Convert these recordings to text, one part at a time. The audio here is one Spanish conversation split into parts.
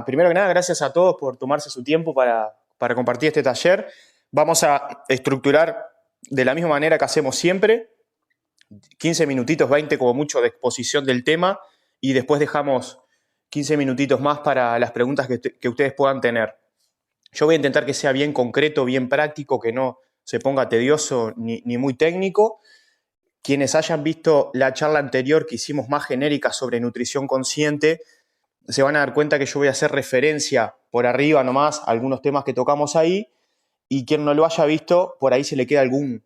Primero que nada, gracias a todos por tomarse su tiempo para compartir este taller. Vamos a estructurar de la misma manera que hacemos siempre, 15 minutitos, 20 como mucho de exposición del tema, y después dejamos 15 minutitos más para las preguntas que ustedes puedan tener. Yo voy a intentar que sea bien concreto, bien práctico, que no se ponga tedioso ni muy técnico. Quienes hayan visto la charla anterior que hicimos más genérica sobre nutrición consciente, se van a dar cuenta que yo voy a hacer referencia por arriba nomás a algunos temas que tocamos ahí, y quien no lo haya visto, por ahí se le queda algún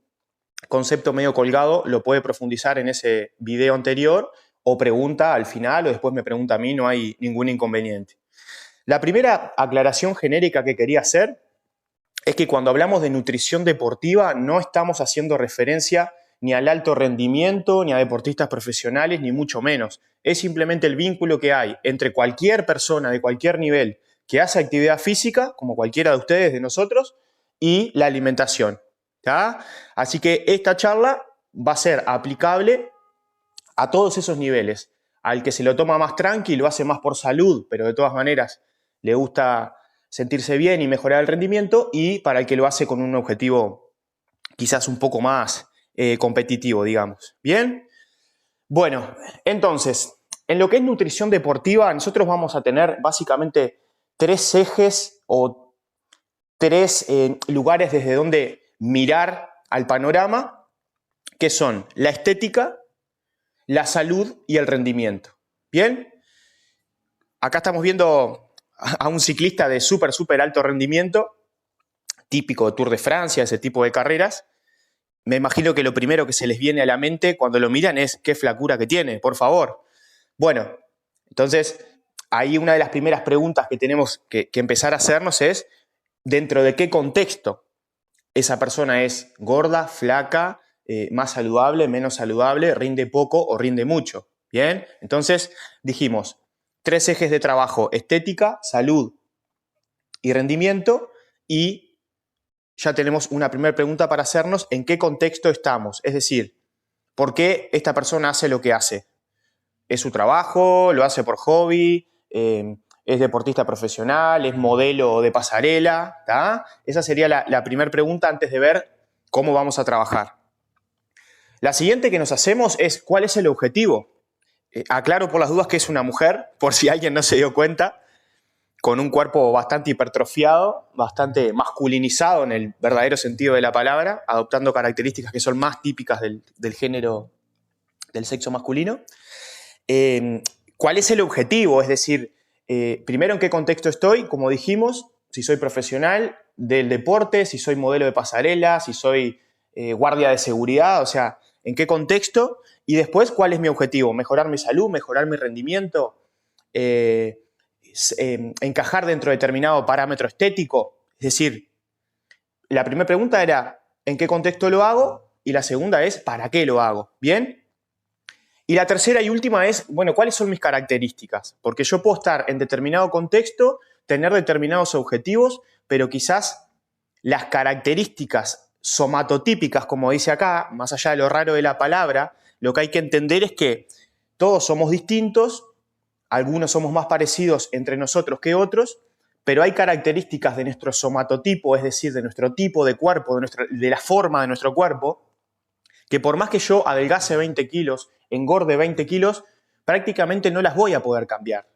concepto medio colgado, lo puede profundizar en ese video anterior o pregunta al final o después me pregunta a mí, no hay ningún inconveniente. La primera aclaración genérica que quería hacer es que cuando hablamos de nutrición deportiva no estamos haciendo referencia ni al alto rendimiento, ni a deportistas profesionales, ni mucho menos. Es simplemente el vínculo que hay entre cualquier persona de cualquier nivel que hace actividad física, como cualquiera de ustedes, de nosotros, y la alimentación. ¿Tá? Así que esta charla va a ser aplicable a todos esos niveles. Al que se lo toma más tranqui, lo hace más por salud, pero de todas maneras le gusta sentirse bien y mejorar el rendimiento, y para el que lo hace con un objetivo quizás un poco más competitivo, digamos. ¿Bien? Bueno, entonces, en lo que es nutrición deportiva, nosotros vamos a tener básicamente tres ejes o tres lugares desde donde mirar al panorama, que son la estética, la salud y el rendimiento. ¿Bien? Acá estamos viendo a un ciclista de súper alto rendimiento, típico de Tour de Francia, ese tipo de carreras. Me imagino que lo primero que se les viene a la mente cuando lo miran es qué flacura que tiene, por favor. Bueno, entonces ahí una de las primeras preguntas que tenemos que empezar a hacernos es ¿dentro de qué contexto esa persona es gorda, flaca, más saludable, menos saludable, rinde poco o rinde mucho? Bien, entonces dijimos tres ejes de trabajo: estética, salud y rendimiento, y ya tenemos una primera pregunta para hacernos: ¿en qué contexto estamos? Es decir, ¿por qué esta persona hace lo que hace? ¿Es su trabajo? ¿Lo hace por hobby? ¿Es deportista profesional? ¿Es modelo de pasarela? ¿Tá? Esa sería la primera pregunta antes de ver cómo vamos a trabajar. La siguiente que nos hacemos es ¿cuál es el objetivo? Aclaro por las dudas que es una mujer, por si alguien no se dio cuenta, con un cuerpo bastante hipertrofiado, bastante masculinizado en el verdadero sentido de la palabra, adoptando características que son más típicas del género, del sexo masculino. ¿Cuál es el objetivo? Es decir, primero, ¿en qué contexto estoy? Como dijimos, si soy profesional del deporte, si soy modelo de pasarela, si soy guardia de seguridad, o sea, ¿en qué contexto? Y después, ¿cuál es mi objetivo? ¿Mejorar mi salud? ¿Mejorar mi rendimiento? ¿Encajar dentro de determinado parámetro estético? Es decir, la primera pregunta era ¿en qué contexto lo hago? Y la segunda es ¿para qué lo hago? ¿Bien? Y la tercera y última es, bueno, ¿cuáles son mis características? Porque yo puedo estar en determinado contexto, tener determinados objetivos, pero quizás las características somatotípicas, como dice acá, más allá de lo raro de la palabra, lo que hay que entender es que todos somos distintos, algunos somos más parecidos entre nosotros que otros, pero hay características de nuestro somatotipo, es decir, de nuestro tipo de cuerpo, de la forma de nuestro cuerpo, que por más que yo adelgace 20 kilos, engorde 20 kilos, prácticamente no las voy a poder cambiar.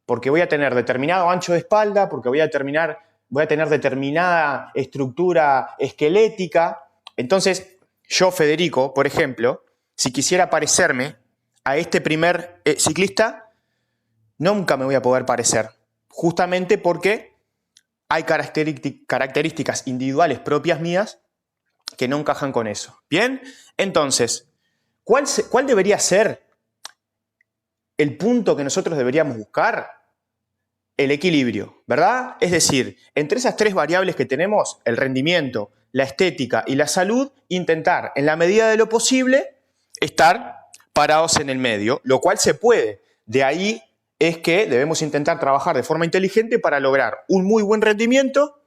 Porque voy a tener determinado ancho de espalda, porque voy a tener determinada estructura esquelética. Entonces, yo, Federico, por ejemplo, si quisiera parecerme a este primer ciclista, nunca me voy a poder parecer. Justamente porque hay características individuales propias mías que no encajan con eso. ¿Bien? Entonces, ¿cuál debería ser el punto que nosotros deberíamos buscar? El equilibrio, ¿verdad? Es decir, entre esas tres variables que tenemos, el rendimiento, la estética y la salud, intentar, en la medida de lo posible, estar parados en el medio, lo cual se puede. De ahí es que debemos intentar trabajar de forma inteligente para lograr un muy buen rendimiento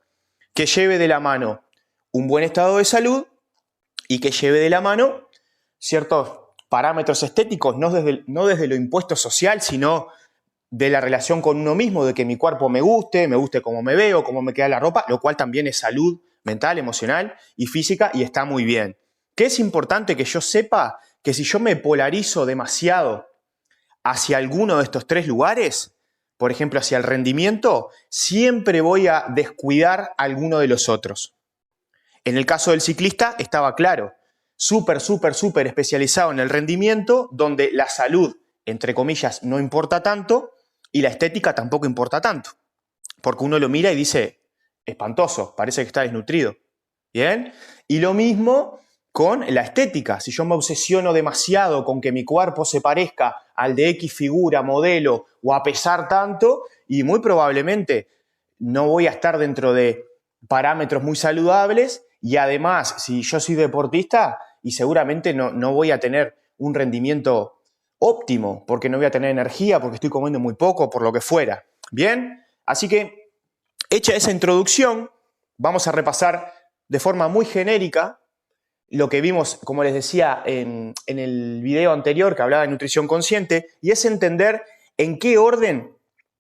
que lleve de la mano un buen estado de salud y que lleve de la mano ciertos parámetros estéticos, no desde lo impuesto social, sino de la relación con uno mismo, de que mi cuerpo me guste cómo me veo, cómo me queda la ropa, lo cual también es salud mental, emocional y física y está muy bien. ¿Qué es importante que yo sepa? Que si yo me polarizo demasiado hacia alguno de estos tres lugares, por ejemplo, hacia el rendimiento, siempre voy a descuidar alguno de los otros. En el caso del ciclista estaba claro, súper especializado en el rendimiento, donde la salud, entre comillas, no importa tanto y la estética tampoco importa tanto. Porque uno lo mira y dice, espantoso, parece que está desnutrido. ¿Bien? Y lo mismo con la estética. Si yo me obsesiono demasiado con que mi cuerpo se parezca al de X figura, modelo o a pesar tanto, y muy probablemente no voy a estar dentro de parámetros muy saludables y además, si yo soy deportista y seguramente no voy a tener un rendimiento óptimo porque no voy a tener energía, porque estoy comiendo muy poco, por lo que fuera. ¿Bien? Así que, hecha esa introducción, vamos a repasar de forma muy genérica lo que vimos, como les decía, en el video anterior que hablaba de nutrición consciente, y es entender en qué orden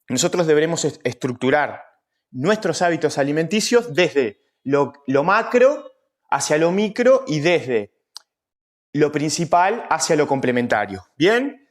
nosotros deberemos estructurar nuestros hábitos alimenticios desde lo macro hacia lo micro y desde lo principal hacia lo complementario. ¿Bien?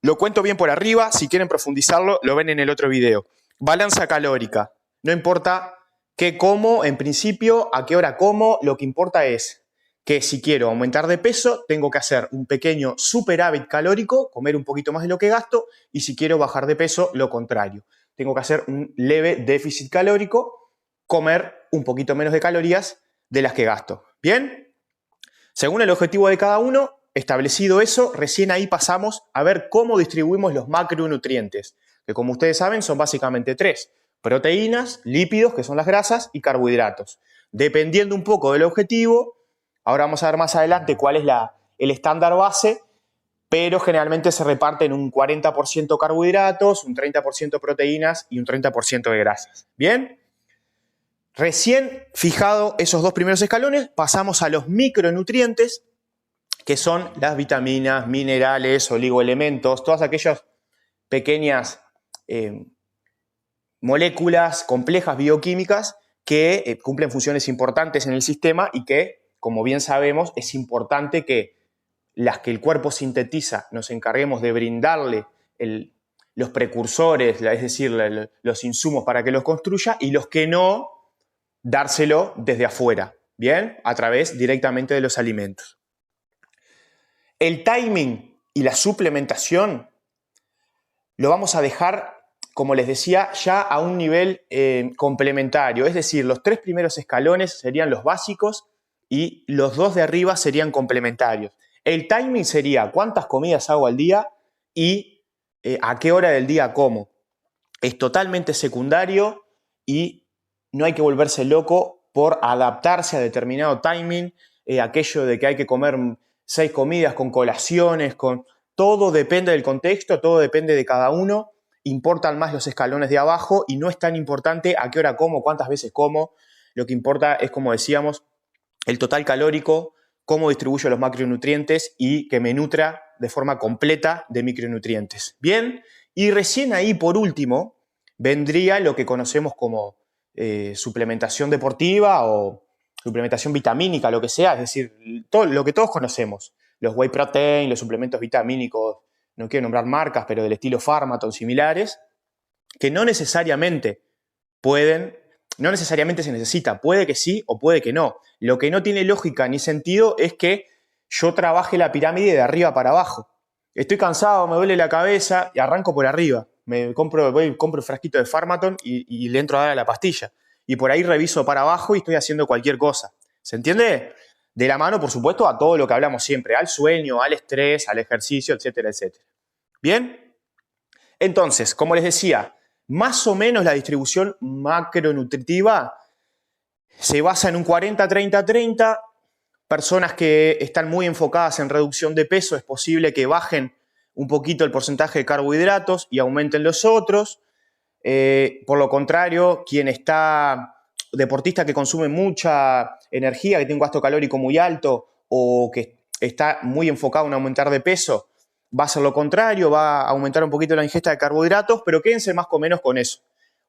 Lo cuento bien por arriba, si quieren profundizarlo, lo ven en el otro video. Balanza calórica. No importa qué como, en principio, a qué hora como, lo que importa es que si quiero aumentar de peso, tengo que hacer un pequeño superávit calórico, comer un poquito más de lo que gasto, y si quiero bajar de peso, lo contrario. Tengo que hacer un leve déficit calórico, comer un poquito menos de calorías de las que gasto. ¿Bien? Según el objetivo de cada uno, establecido eso, recién ahí pasamos a ver cómo distribuimos los macronutrientes, que como ustedes saben son básicamente tres: proteínas, lípidos, que son las grasas, y carbohidratos. Dependiendo un poco del objetivo, ahora vamos a ver más adelante cuál es el estándar base, pero generalmente se reparten un 40% carbohidratos, un 30% proteínas y un 30% de grasas. ¿Bien? Recién fijado esos dos primeros escalones, pasamos a los micronutrientes, que son las vitaminas, minerales, oligoelementos, todas aquellas pequeñas moléculas complejas bioquímicas que cumplen funciones importantes en el sistema y que, como bien sabemos, es importante que las que el cuerpo sintetiza nos encarguemos de brindarle los precursores, es decir, los insumos para que los construya, y los que no, dárselo desde afuera, ¿bien? A través directamente de los alimentos. El timing y la suplementación lo vamos a dejar, como les decía, ya a un nivel complementario. Es decir, los tres primeros escalones serían los básicos y los dos de arriba serían complementarios. El timing sería cuántas comidas hago al día y a qué hora del día como. Es totalmente secundario y no hay que volverse loco por adaptarse a determinado timing, aquello de que hay que comer 6 comidas con colaciones, todo depende del contexto, todo depende de cada uno. Importan más los escalones de abajo y no es tan importante a qué hora como, cuántas veces como. Lo que importa es, como decíamos, el total calórico, cómo distribuyo los macronutrientes y que me nutra de forma completa de micronutrientes. Bien, y recién ahí, por último, vendría lo que conocemos como suplementación deportiva o suplementación vitamínica, lo que sea, es decir, todo lo que todos conocemos. Los whey protein, los suplementos vitamínicos, no quiero nombrar marcas, pero del estilo Pharmaton, similares, que no necesariamente se necesita, puede que sí o puede que no. Lo que no tiene lógica ni sentido es que yo trabaje la pirámide de arriba para abajo. Estoy cansado, me duele la cabeza y arranco por arriba. Compro un frasquito de Pharmaton y le entro a dar a la pastilla. Y por ahí reviso para abajo y estoy haciendo cualquier cosa. ¿Se entiende? De la mano, por supuesto, a todo lo que hablamos siempre, al sueño, al estrés, al ejercicio, etcétera, etcétera. ¿Bien? Entonces, como les decía, más o menos la distribución macronutritiva se basa en un 40-30-30. Personas que están muy enfocadas en reducción de peso, es posible que bajen un poquito el porcentaje de carbohidratos y aumenten los otros. Por lo contrario, quien está deportista que consume mucha energía, que tiene un gasto calórico muy alto o que está muy enfocado en aumentar de peso, va a ser lo contrario, va a aumentar un poquito la ingesta de carbohidratos, pero quédense más o menos con eso.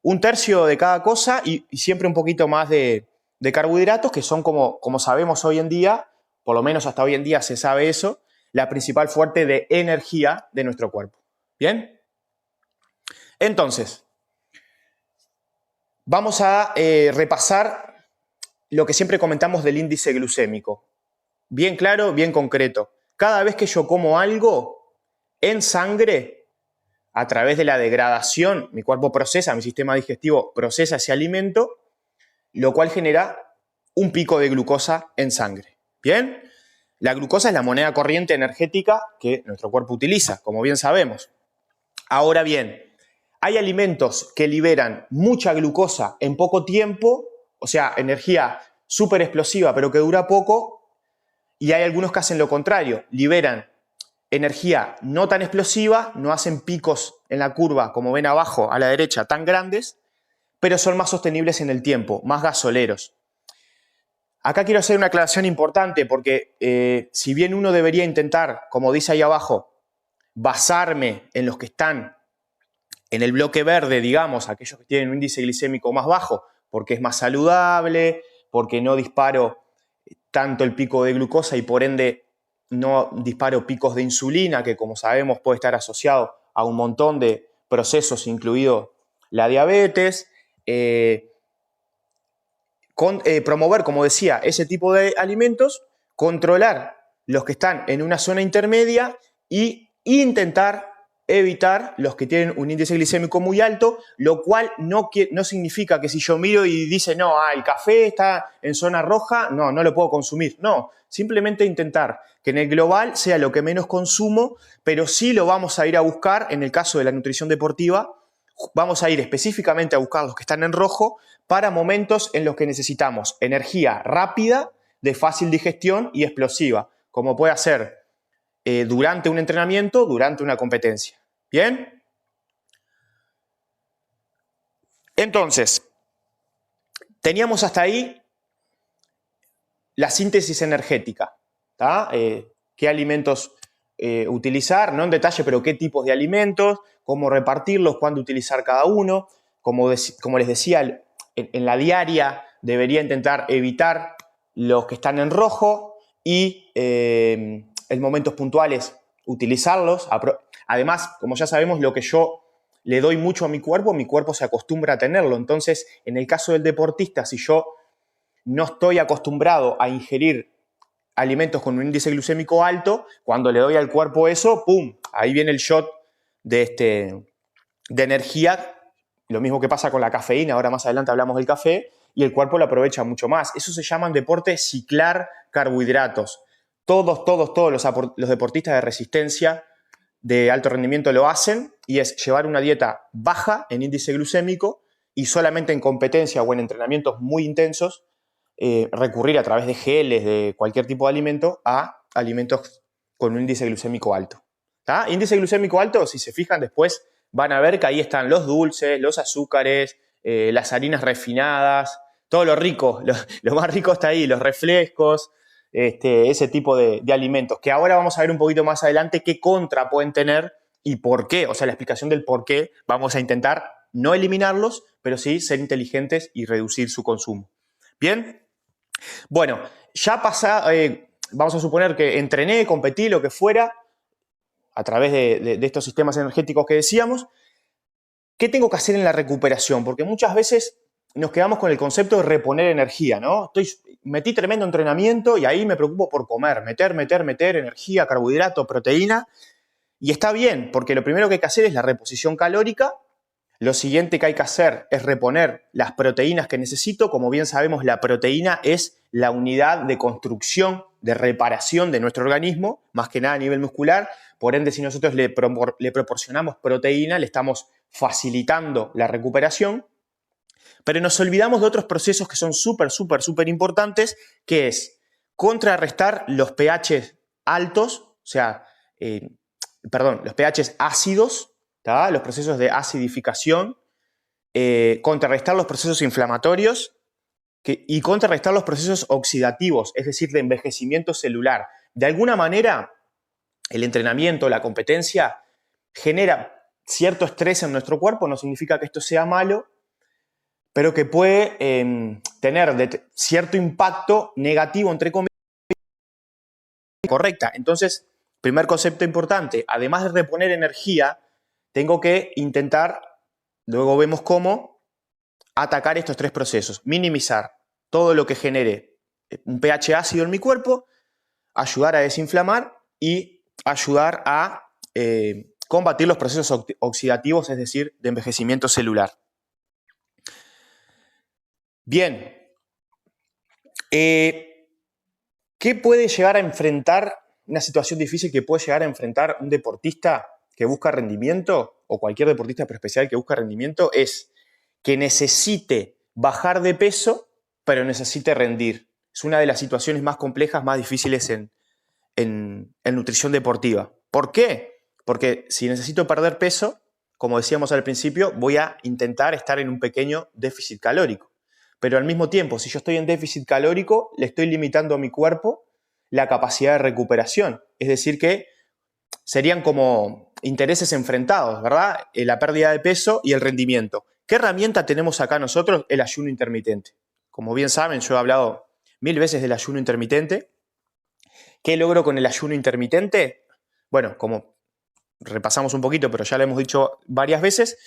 1/3 de cada cosa y siempre un poquito más de carbohidratos, que son como sabemos hoy en día, por lo menos hasta hoy en día se sabe eso, la principal fuente de energía de nuestro cuerpo. ¿Bien? Entonces, vamos a repasar lo que siempre comentamos del índice glucémico. Bien claro, bien concreto. Cada vez que yo como algo en sangre, a través de la degradación, mi cuerpo procesa, mi sistema digestivo procesa ese alimento, lo cual genera un pico de glucosa en sangre. ¿Bien? La glucosa es la moneda corriente energética que nuestro cuerpo utiliza, como bien sabemos. Ahora bien, hay alimentos que liberan mucha glucosa en poco tiempo, o sea, energía súper explosiva, pero que dura poco, y hay algunos que hacen lo contrario, liberan energía no tan explosiva, no hacen picos en la curva, como ven abajo a la derecha, tan grandes, pero son más sostenibles en el tiempo, más gasoleros. Acá quiero hacer una aclaración importante porque si bien uno debería intentar, como dice ahí abajo, basarme en los que están en el bloque verde, digamos, aquellos que tienen un índice glicémico más bajo, porque es más saludable, porque no disparo tanto el pico de glucosa y por ende no disparo picos de insulina, que como sabemos puede estar asociado a un montón de procesos, incluido la diabetes. Promover, como decía, ese tipo de alimentos, controlar los que están en una zona intermedia e intentar evitar los que tienen un índice glicémico muy alto, lo cual no significa que si yo miro y dice, no, el café está en zona roja, no lo puedo consumir. No, simplemente intentar que en el global sea lo que menos consumo, pero sí lo vamos a ir a buscar, en el caso de la nutrición deportiva, vamos a ir específicamente a buscar los que están en rojo para momentos en los que necesitamos energía rápida, de fácil digestión y explosiva, como puede ser durante un entrenamiento, durante una competencia. ¿Bien? Entonces, teníamos hasta ahí la síntesis energética. ¿Qué alimentos utilizar? No en detalle, pero qué tipos de alimentos, cómo repartirlos, cuándo utilizar cada uno. Como les decía, en la diaria debería intentar evitar los que están en rojo y en momentos puntuales utilizarlos. Además, como ya sabemos, lo que yo le doy mucho a mi cuerpo se acostumbra a tenerlo. Entonces, en el caso del deportista, si yo no estoy acostumbrado a ingerir alimentos con un índice glucémico alto, cuando le doy al cuerpo eso, ¡pum!, ahí viene el shot de energía. Lo mismo que pasa con la cafeína, ahora más adelante hablamos del café, y el cuerpo lo aprovecha mucho más. Eso se llama en deporte ciclar carbohidratos. Todos los deportistas de resistencia de alto rendimiento lo hacen, y es llevar una dieta baja en índice glucémico y solamente en competencia o en entrenamientos muy intensos recurrir a través de geles, de cualquier tipo de alimento, a alimentos con un índice glucémico alto. Índice glucémico alto, si se fijan después, van a ver que ahí están los dulces, los azúcares, las harinas refinadas, todo lo rico, lo más rico está ahí, los refrescos, ese tipo de alimentos, que ahora vamos a ver un poquito más adelante qué contra pueden tener y por qué, o sea, la explicación del por qué vamos a intentar no eliminarlos, pero sí ser inteligentes y reducir su consumo. ¿Bien? Bueno, ya vamos a suponer que entrené, competí, lo que fuera, a través de estos sistemas energéticos que decíamos. ¿Qué tengo que hacer en la recuperación? Porque muchas veces nos quedamos con el concepto de reponer energía, ¿no? Metí tremendo entrenamiento y ahí me preocupo por comer, meter energía, carbohidrato, proteína. Y está bien, porque lo primero que hay que hacer es la reposición calórica. Lo siguiente que hay que hacer es reponer las proteínas que necesito. Como bien sabemos, la proteína es la unidad de construcción, de reparación de nuestro organismo, más que nada a nivel muscular. Por ende, si nosotros le proporcionamos proteína, le estamos facilitando la recuperación. Pero nos olvidamos de otros procesos que son súper importantes, que es contrarrestar los pH altos, o sea, los pH ácidos, los procesos de acidificación, contrarrestar los procesos inflamatorios y contrarrestar los procesos oxidativos, es decir, de envejecimiento celular. De alguna manera, el entrenamiento, la competencia, genera cierto estrés en nuestro cuerpo. No significa que esto sea malo, pero que puede tener cierto impacto negativo, entre comillas, correcta. Entonces, primer concepto importante, además de reponer energía, tengo que intentar, luego vemos cómo, atacar estos tres procesos. Minimizar todo lo que genere un pH ácido en mi cuerpo, ayudar a desinflamar y ayudar a combatir los procesos oxidativos, es decir, de envejecimiento celular. Bien. ¿Qué puede llegar a enfrentar, una situación difícil que puede llegar a enfrentar un deportista que busca rendimiento, o cualquier deportista pero especial que busca rendimiento? Es que necesite bajar de peso, pero necesite rendir. Es una de las situaciones más complejas, más difíciles en nutrición deportiva. ¿Por qué? Porque si necesito perder peso, como decíamos al principio, voy a intentar estar en un pequeño déficit calórico. Pero al mismo tiempo, si yo estoy en déficit calórico, le estoy limitando a mi cuerpo la capacidad de recuperación. Es decir, que serían como intereses enfrentados, ¿verdad? La pérdida de peso y el rendimiento. ¿Qué herramienta tenemos acá nosotros? El ayuno intermitente. Como bien saben, yo he hablado 1000 veces del ayuno intermitente. ¿Qué logro con el ayuno intermitente? Bueno, como repasamos un poquito, pero ya lo hemos dicho varias veces,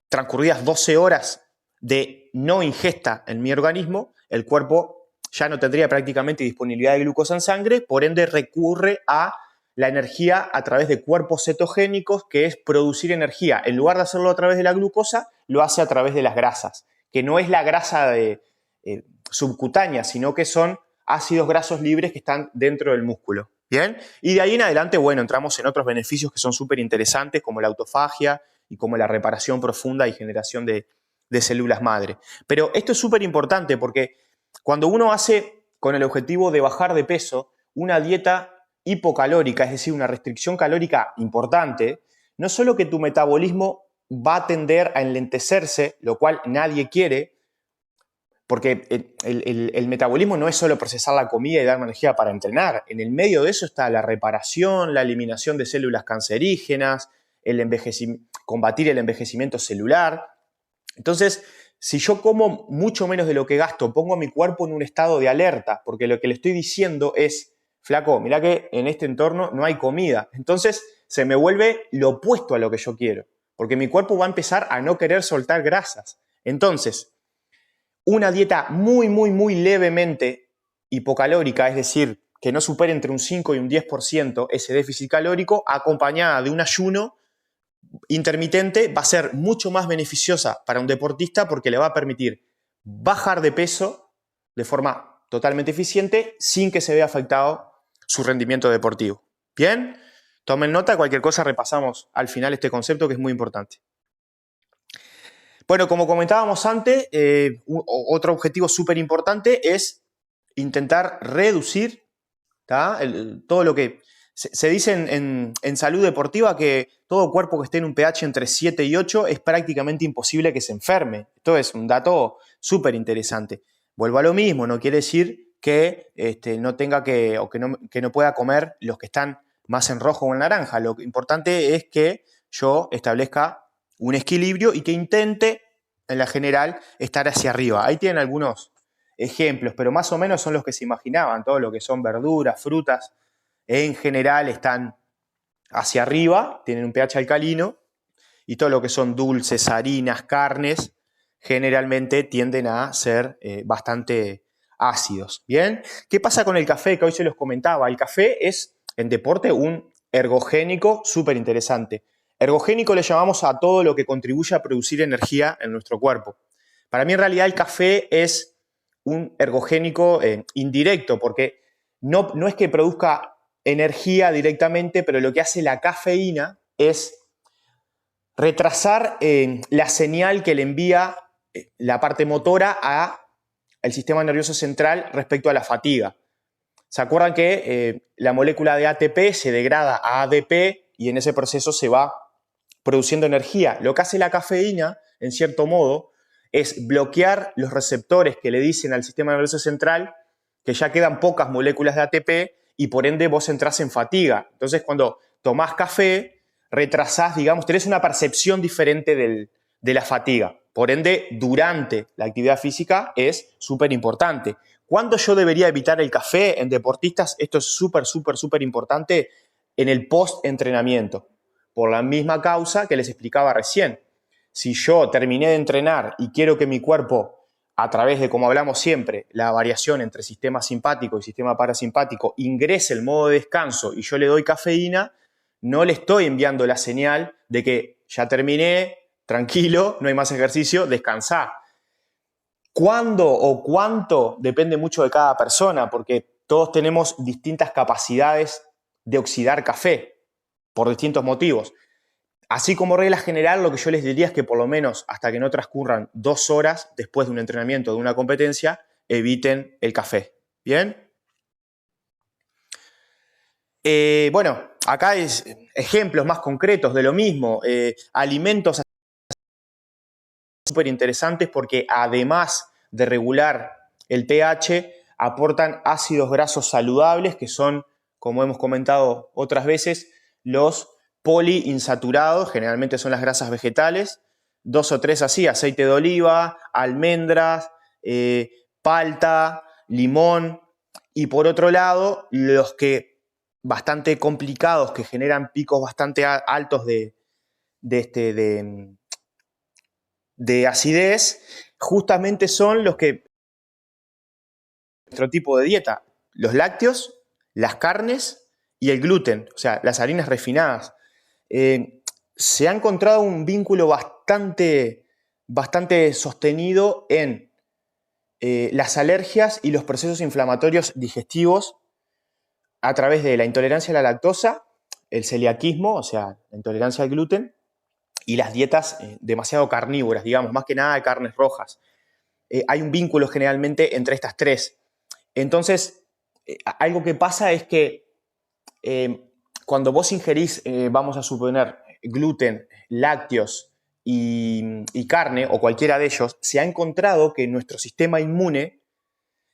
transcurridas 12 horas de no ingesta en mi organismo, el cuerpo ya no tendría prácticamente disponibilidad de glucosa en sangre, por ende recurre a la energía a través de cuerpos cetogénicos, que es producir energía. En lugar de hacerlo a través de la glucosa, lo hace a través de las grasas, que no es la grasa subcutánea, sino que son ácidos grasos libres que están dentro del músculo. ¿Bien? Y de ahí en adelante, bueno, entramos en otros beneficios que son súper interesantes, como la autofagia y como la reparación profunda y generación de células madre. Pero esto es súper importante porque cuando uno hace con el objetivo de bajar de peso una dieta hipocalórica, es decir, una restricción calórica importante, no solo que tu metabolismo va a tender a enlentecerse, lo cual nadie quiere, porque el metabolismo no es solo procesar la comida y dar energía para entrenar. En el medio de eso está la reparación, la eliminación de células cancerígenas, combatir el envejecimiento celular. Entonces, si yo como mucho menos de lo que gasto, pongo a mi cuerpo en un estado de alerta, porque lo que le estoy diciendo es, flaco, mirá que en este entorno no hay comida. Entonces, se me vuelve lo opuesto a lo que yo quiero, porque mi cuerpo va a empezar a no querer soltar grasas. Entonces, una dieta muy, muy, muy levemente hipocalórica, es decir, que no supere entre un 5 y un 10% ese déficit calórico, acompañada de un ayuno intermitente, va a ser mucho más beneficiosa para un deportista porque le va a permitir bajar de peso de forma totalmente eficiente sin que se vea afectado su rendimiento deportivo. ¿Bien? Tomen nota, cualquier cosa repasamos al final este concepto que es muy importante. Bueno, como comentábamos antes, otro objetivo súper importante es intentar reducir todo lo que... Se dice en salud deportiva que todo cuerpo que esté en un pH entre 7 y 8 es prácticamente imposible que se enferme. Esto es un dato súper interesante. Vuelvo a lo mismo, no quiere decir que no tenga que no pueda comer los que están más en rojo o en naranja. Lo importante es que yo establezca un equilibrio y que intente, en la general, estar hacia arriba. Ahí tienen algunos ejemplos, pero más o menos son los que se imaginaban. Todo lo que son verduras, frutas, en general están hacia arriba, tienen un pH alcalino, y todo lo que son dulces, harinas, carnes, generalmente tienden a ser bastante ácidos. ¿Bien? ¿Qué pasa con el café? Que hoy se los comentaba. El café es, en deporte, un ergogénico súper interesante. Ergogénico le llamamos a todo lo que contribuye a producir energía en nuestro cuerpo. Para mí, en realidad, el café es un ergogénico indirecto, porque no es que produzca energía directamente, pero lo que hace la cafeína es retrasar la señal que le envía la parte motora al sistema nervioso central respecto a la fatiga. ¿Se acuerdan que la molécula de ATP se degrada a ADP y en ese proceso se va produciendo energía? Lo que hace la cafeína, en cierto modo, es bloquear los receptores que le dicen al sistema nervioso central que ya quedan pocas moléculas de ATP y por ende vos entrás en fatiga. Entonces, cuando tomás café, retrasás, digamos, tenés una percepción diferente de la fatiga. Por ende, durante la actividad física es súper importante. ¿Cuándo yo debería evitar el café en deportistas? Esto es súper, súper, súper importante en el post-entrenamiento, por la misma causa que les explicaba recién. Si yo terminé de entrenar y quiero que mi cuerpo, a través de, como hablamos siempre, la variación entre sistema simpático y sistema parasimpático, ingrese el modo de descanso y yo le doy cafeína, no le estoy enviando la señal de que ya terminé, tranquilo, no hay más ejercicio, descansá. ¿Cuándo o cuánto? Depende mucho de cada persona, porque todos tenemos distintas capacidades de oxidar café por distintos motivos. Así como regla general, lo que yo les diría es que por lo menos hasta que no transcurran 2 horas después de un entrenamiento, de una competencia, eviten el café. ¿Bien? Bueno, acá es ejemplos más concretos de lo mismo. Alimentos súper interesantes porque además de regular el pH, aportan ácidos grasos saludables que son, como hemos comentado otras veces, los poliinsaturados, generalmente son las grasas vegetales, 2 o 3 así, aceite de oliva, almendras, palta, limón, y por otro lado, los que bastante complicados, que generan picos bastante altos de acidez, justamente son los que nuestro tipo de dieta, los lácteos, las carnes y el gluten, o sea, las harinas refinadas. Se ha encontrado un vínculo bastante sostenido en las alergias y los procesos inflamatorios digestivos a través de la intolerancia a la lactosa, el celiaquismo, o sea, la intolerancia al gluten, y las dietas demasiado carnívoras, digamos, más que nada de carnes rojas. Hay un vínculo generalmente entre estas tres. Entonces, algo que pasa es que cuando vos ingerís, vamos a suponer, gluten, lácteos y carne, o cualquiera de ellos, se ha encontrado que nuestro sistema inmune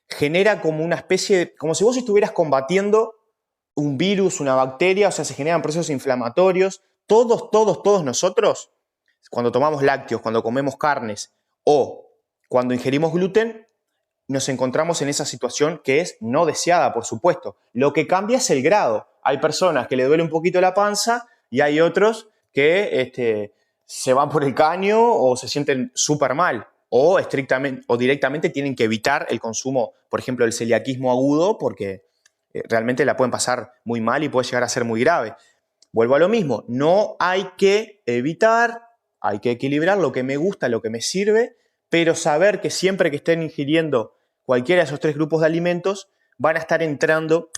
genera como una especie de, como si vos estuvieras combatiendo un virus, una bacteria, o sea, se generan procesos inflamatorios. Todos nosotros, cuando tomamos lácteos, cuando comemos carnes o cuando ingerimos gluten, nos encontramos en esa situación que es no deseada, por supuesto. Lo que cambia es el grado. Hay personas que le duele un poquito la panza y hay otros que se van por el caño o se sienten súper mal o estrictamente o directamente tienen que evitar el consumo, por ejemplo, del celiaquismo agudo porque realmente la pueden pasar muy mal y puede llegar a ser muy grave. Vuelvo a lo mismo, no hay que evitar, hay que equilibrar lo que me gusta, lo que me sirve, pero saber que siempre que estén ingiriendo cualquiera de esos 3 grupos de alimentos, van a estar entrando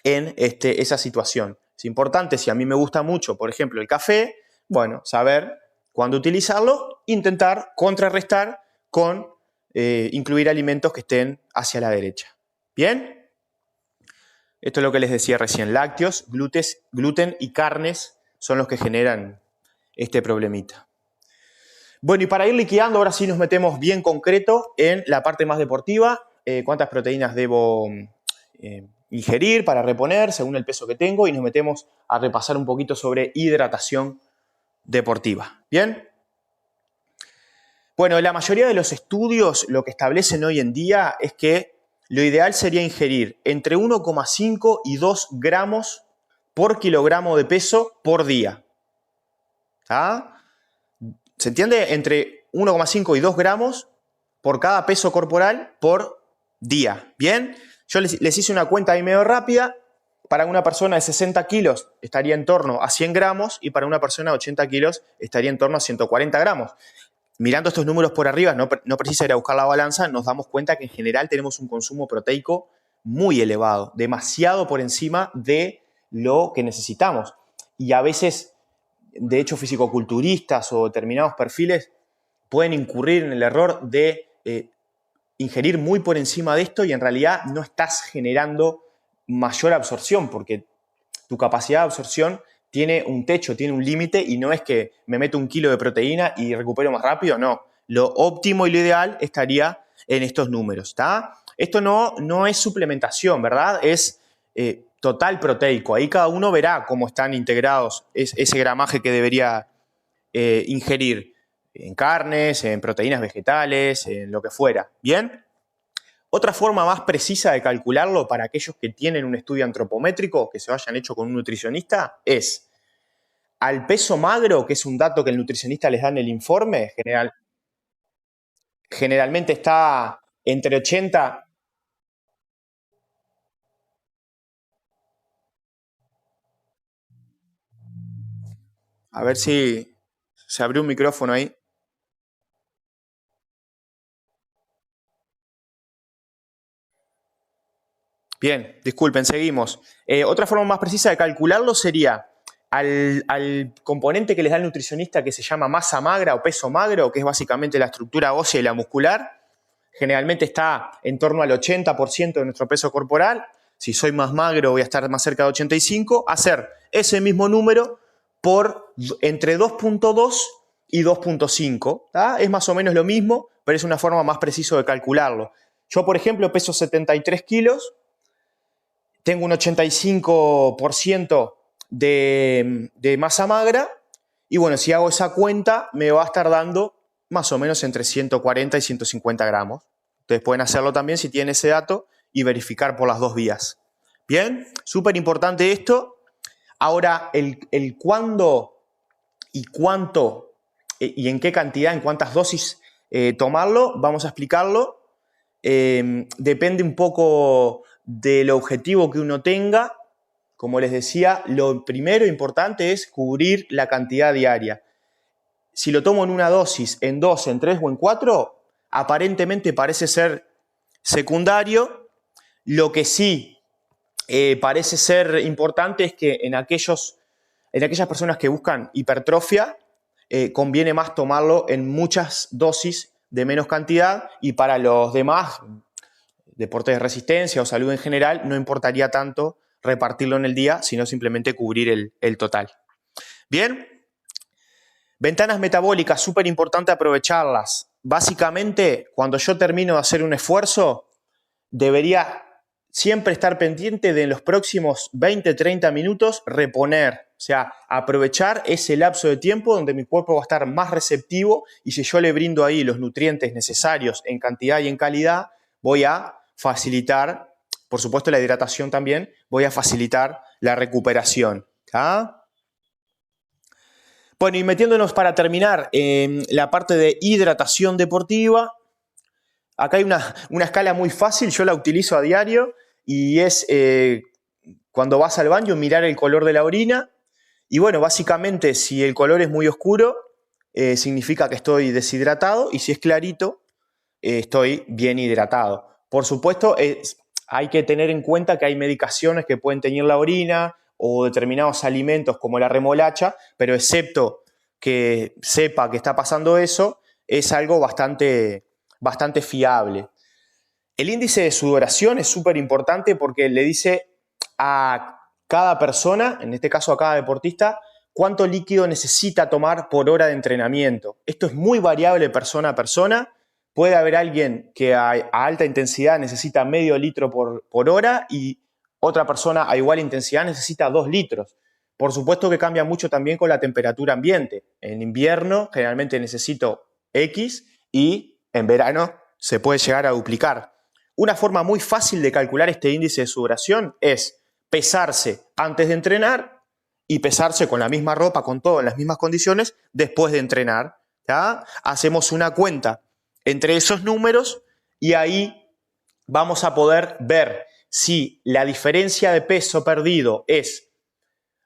en esa situación. Es importante, si a mí me gusta mucho, por ejemplo, el café, bueno, saber cuándo utilizarlo, intentar contrarrestar con incluir alimentos que estén hacia la derecha. ¿Bien? Esto es lo que les decía recién, lácteos, gluten y carnes son los que generan este problemita. Bueno, y para ir liquidando, ahora sí nos metemos bien concreto en la parte más deportiva. ¿Cuántas proteínas debo ingerir para reponer según el peso que tengo? Y nos metemos a repasar un poquito sobre hidratación deportiva. ¿Bien? Bueno, la mayoría de los estudios lo que establecen hoy en día es que lo ideal sería ingerir entre 1,5 y 2 gramos por kilogramo de peso por día. ¿Está? ¿Se entiende? Entre 1,5 y 2 gramos por cada peso corporal por día. ¿Bien? Yo les hice una cuenta ahí medio rápida. Para una persona de 60 kilos estaría en torno a 100 gramos y para una persona de 80 kilos estaría en torno a 140 gramos. Mirando estos números por arriba, no precisa ir a buscar la balanza, nos damos cuenta que en general tenemos un consumo proteico muy elevado, demasiado por encima de lo que necesitamos. Y a veces, de hecho, fisicoculturistas o determinados perfiles pueden incurrir en el error de ingerir muy por encima de esto y en realidad no estás generando mayor absorción porque tu capacidad de absorción tiene un techo, tiene un límite y no es que me meto 1 kilo de proteína y recupero más rápido, no. Lo óptimo y lo ideal estaría en estos números, ¿está? Esto no es suplementación, ¿verdad? Es total proteico. Ahí cada uno verá cómo están integrados ese gramaje que debería ingerir en carnes, en proteínas vegetales, en lo que fuera. ¿Bien? Otra forma más precisa de calcularlo para aquellos que tienen un estudio antropométrico, que se lo hayan hecho con un nutricionista, es al peso magro, que es un dato que el nutricionista les da en el informe, generalmente está entre 80... A ver si se abrió un micrófono ahí. Bien, disculpen, seguimos. Otra forma más precisa de calcularlo sería al componente que les da el nutricionista, que se llama masa magra o peso magro, que es básicamente la estructura ósea y la muscular. Generalmente está en torno al 80% de nuestro peso corporal. Si soy más magro voy a estar más cerca de 85. Hacer ese mismo número por entre 2.2 y 2.5. Es más o menos lo mismo, pero es una forma más precisa de calcularlo. Yo, por ejemplo, peso 73 kilos. Tengo un 85% de masa magra y bueno, si hago esa cuenta me va a estar dando más o menos entre 140 y 150 gramos. Ustedes pueden hacerlo también si tienen ese dato y verificar por las dos vías. Bien, súper importante esto. Ahora, el cuándo y cuánto y en qué cantidad, en cuántas dosis tomarlo, vamos a explicarlo. Depende un poco del objetivo que uno tenga. Como les decía, lo primero importante es cubrir la cantidad diaria. Si lo tomo en una dosis, en 2, en 3 o en 4, aparentemente parece ser secundario. Lo que sí parece ser importante es que en aquellas personas que buscan hipertrofia, conviene más tomarlo en muchas dosis de menos cantidad, y para los demás, deportes de resistencia o salud en general, no importaría tanto repartirlo en el día, sino simplemente cubrir el total. Bien, ventanas metabólicas, súper importante aprovecharlas. Básicamente, cuando yo termino de hacer un esfuerzo, debería siempre estar pendiente de en los próximos 20-30 minutos reponer, o sea, aprovechar ese lapso de tiempo donde mi cuerpo va a estar más receptivo, y si yo le brindo ahí los nutrientes necesarios en cantidad y en calidad, voy a facilitar, por supuesto la hidratación también, voy a facilitar la recuperación. ¿Ah? Bueno, y metiéndonos para terminar en la parte de hidratación deportiva, acá hay una escala muy fácil, yo la utilizo a diario, y es cuando vas al baño mirar el color de la orina. Y bueno, básicamente si el color es muy oscuro, significa que estoy deshidratado, y si es clarito, estoy bien hidratado. Por supuesto, hay que tener en cuenta que hay medicaciones que pueden teñir la orina o determinados alimentos como la remolacha, pero excepto que sepa que está pasando eso, es algo bastante fiable. El índice de sudoración es súper importante porque le dice a cada persona, en este caso a cada deportista, cuánto líquido necesita tomar por hora de entrenamiento. Esto es muy variable persona a persona. Puede haber alguien que a alta intensidad necesita medio litro por hora, y otra persona a igual intensidad necesita 2 litros. Por supuesto que cambia mucho también con la temperatura ambiente. En invierno generalmente necesito X, y en verano se puede llegar a duplicar. Una forma muy fácil de calcular este índice de sudoración es pesarse antes de entrenar y pesarse con la misma ropa, con todo en las mismas condiciones, después de entrenar. ¿Ya? Hacemos una cuenta entre esos números y ahí vamos a poder ver si la diferencia de peso perdido es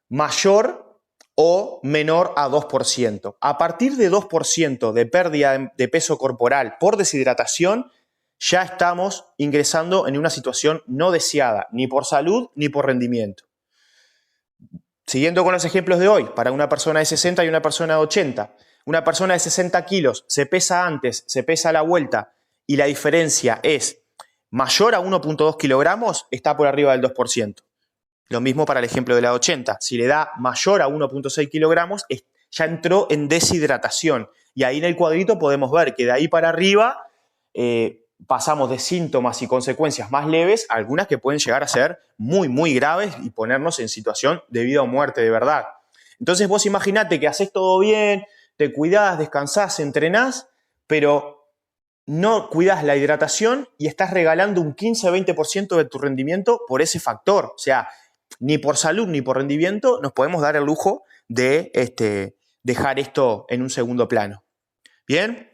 mayor o menor a 2%. A partir de 2% de pérdida de peso corporal por deshidratación, ya estamos ingresando en una situación no deseada, ni por salud ni por rendimiento. Siguiendo con los ejemplos de hoy, para una persona de 60 y una persona de 80, una persona de 60 kilos se pesa antes, se pesa a la vuelta, y la diferencia es mayor a 1.2 kilogramos, está por arriba del 2%. Lo mismo para el ejemplo de la de 80. Si le da mayor a 1.6 kilogramos, ya entró en deshidratación. Y ahí en el cuadrito podemos ver que de ahí para arriba pasamos de síntomas y consecuencias más leves a algunas que pueden llegar a ser muy, muy graves y ponernos en situación de vida o muerte de verdad. Entonces vos imaginate que haces todo bien, te cuidás, descansás, entrenás, pero no cuidás la hidratación y estás regalando un 15-20% de tu rendimiento por ese factor. O sea, ni por salud ni por rendimiento nos podemos dar el lujo de dejar esto en un segundo plano. ¿Bien?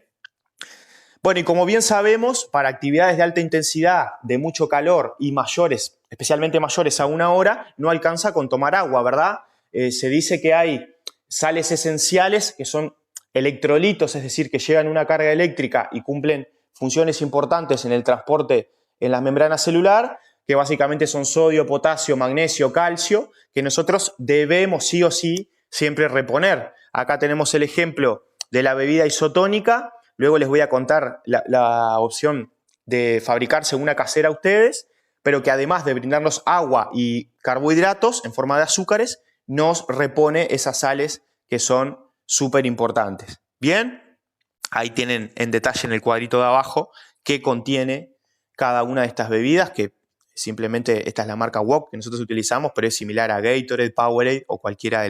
Bueno, y como bien sabemos, para actividades de alta intensidad, de mucho calor y mayores, especialmente mayores a 1 hora, no alcanza con tomar agua, ¿verdad? Se dice que hay sales esenciales que son electrolitos, es decir, que llevan una carga eléctrica y cumplen funciones importantes en el transporte en la membrana celular, que básicamente son sodio, potasio, magnesio, calcio, que nosotros debemos sí o sí siempre reponer. Acá tenemos el ejemplo de la bebida isotónica. Luego les voy a contar la opción de fabricarse una casera a ustedes, pero que además de brindarnos agua y carbohidratos en forma de azúcares, nos repone esas sales que son súper importantes. ¿Bien? Ahí tienen en detalle en el cuadrito de abajo qué contiene cada una de estas bebidas, que simplemente esta es la marca WOC que nosotros utilizamos, pero es similar a Gatorade, Powerade o cualquiera de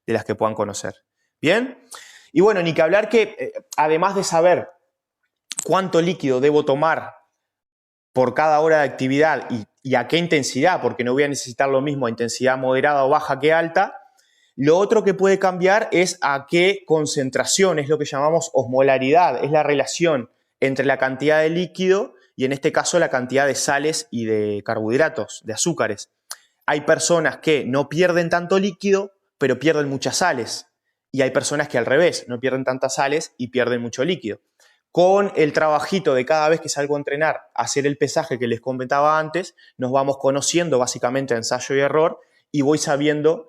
las que puedan conocer. ¿Bien? Y bueno, ni que hablar que además de saber cuánto líquido debo tomar por cada hora de actividad y a qué intensidad, porque no voy a necesitar lo mismo a intensidad moderada o baja que alta, lo otro que puede cambiar es a qué concentración, es lo que llamamos osmolaridad, es la relación entre la cantidad de líquido y en este caso la cantidad de sales y de carbohidratos, de azúcares. Hay personas que no pierden tanto líquido, pero pierden muchas sales. Y hay personas que al revés, no pierden tantas sales y pierden mucho líquido. Con el trabajito de cada vez que salgo a entrenar, hacer el pesaje que les comentaba antes, nos vamos conociendo básicamente ensayo y error y voy sabiendo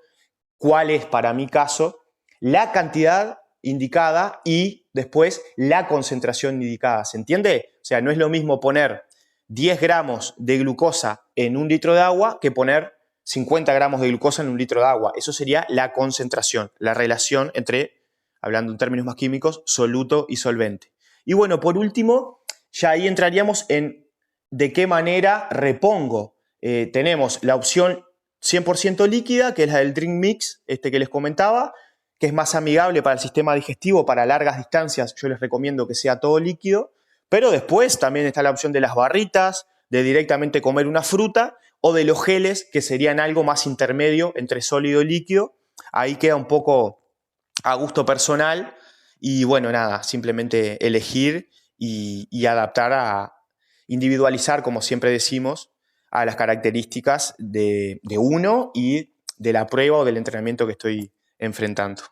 cuál es para mi caso la cantidad indicada y después la concentración indicada. ¿Se entiende? O sea, no es lo mismo poner 10 gramos de glucosa en 1 litro de agua que poner 50 gramos de glucosa en 1 litro de agua. Eso sería la concentración, la relación entre, hablando en términos más químicos, soluto y solvente. Y bueno, por último, ya ahí entraríamos en de qué manera repongo. Tenemos la opción 100% líquida, que es la del Drink Mix, que les comentaba, que es más amigable para el sistema digestivo, para largas distancias, yo les recomiendo que sea todo líquido, pero después también está la opción de las barritas, de directamente comer una fruta, o de los geles, que serían algo más intermedio entre sólido y líquido. Ahí queda un poco a gusto personal y bueno, nada, simplemente elegir y adaptar a individualizar, como siempre decimos, a las características de uno y de la prueba o del entrenamiento que estoy enfrentando.